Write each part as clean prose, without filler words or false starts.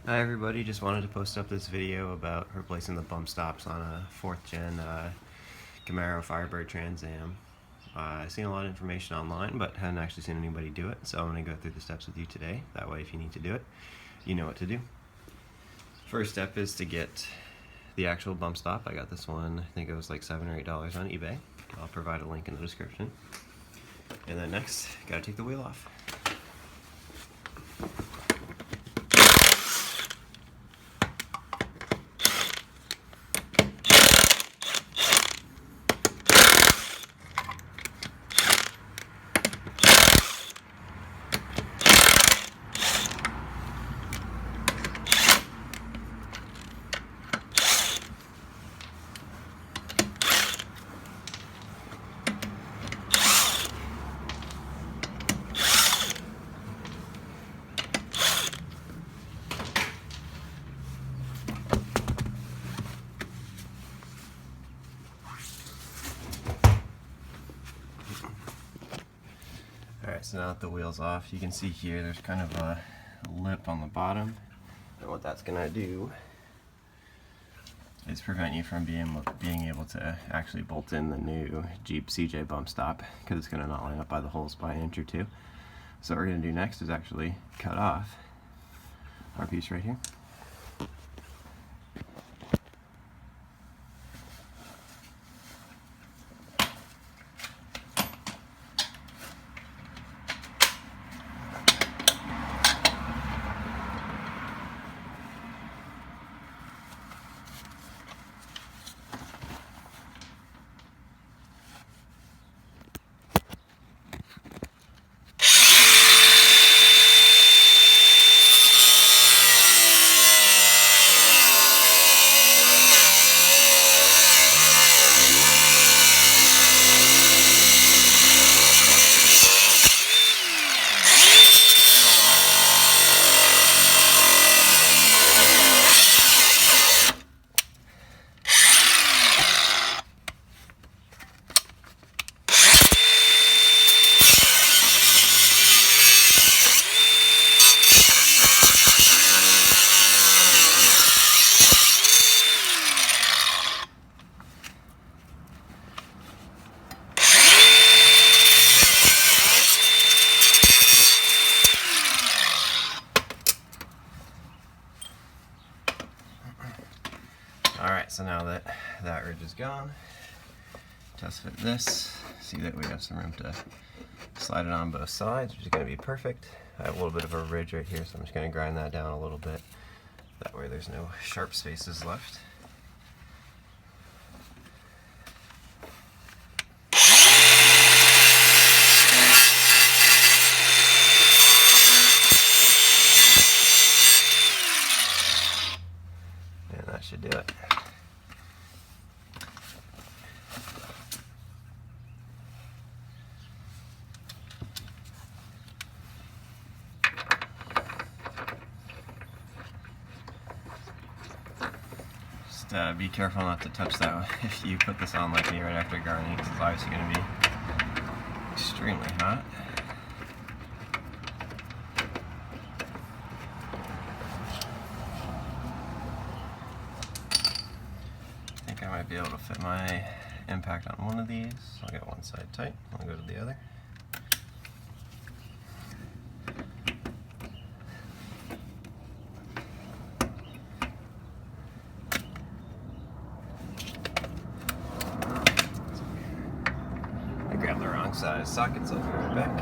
Hi everybody, just wanted to post up this video about replacing the bump stops on a 4th gen Camaro Firebird Trans Am. I've seen a lot of information online but hadn't actually seen anybody do it, so I'm going to go through the steps with you today. That way if you need to do it, you know what to do. First step is to get the actual bump stop. I got this one, I think it was like $7 or $8 on eBay. I'll provide a link in the description. And then next, gotta take the wheel off. Alright, so now that the wheel's off, you can see here there's kind of a lip on the bottom, and what that's going to do is prevent you from being able to actually bolt in the new Jeep CJ bump stop, because it's going to not line up by the holes by an inch or two. So what we're going to do next is actually cut off our piece right here. Alright, so now that that ridge is gone, test fit this, see that we have some room to slide it on both sides, which is going to be perfect. I have a little bit of a ridge right here, so I'm just going to grind that down a little bit. That way there's no sharp spaces left. And that should do it. Just be careful not to touch that if you put this on like me right after gardening, because it's obviously going to be extremely hot. I think I might be able to fit my impact on one of these. I'll get one side tight, I'll go to the other. I grabbed the wrong size sockets, I'll be right back.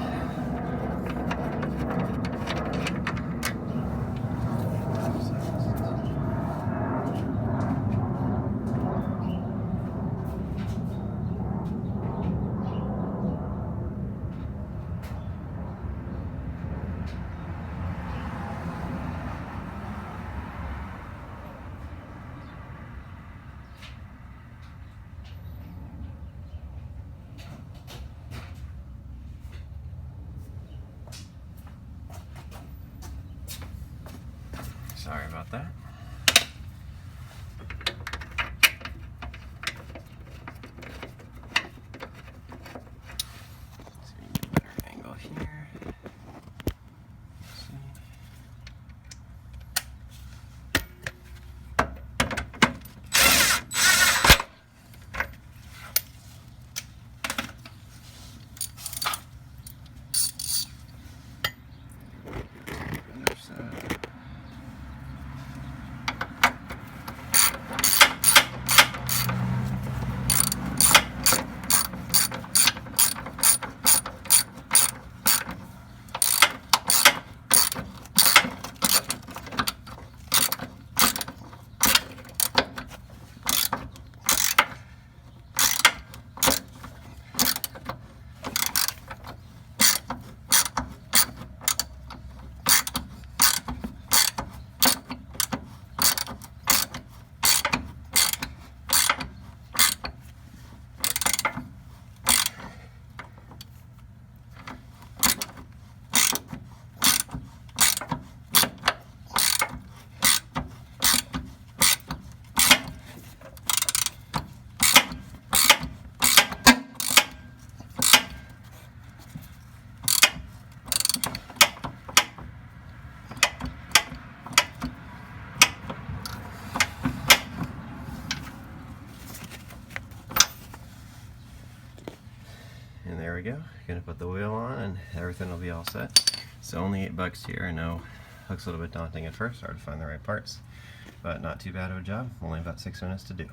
Sorry about that. Let's see, get a better angle here. Let's see. we go. Gonna put the wheel on and everything will be all set. So only $8 here. I know looks a little bit daunting at first, hard to find the right parts, but not too bad of a job. Only about 6 minutes to do.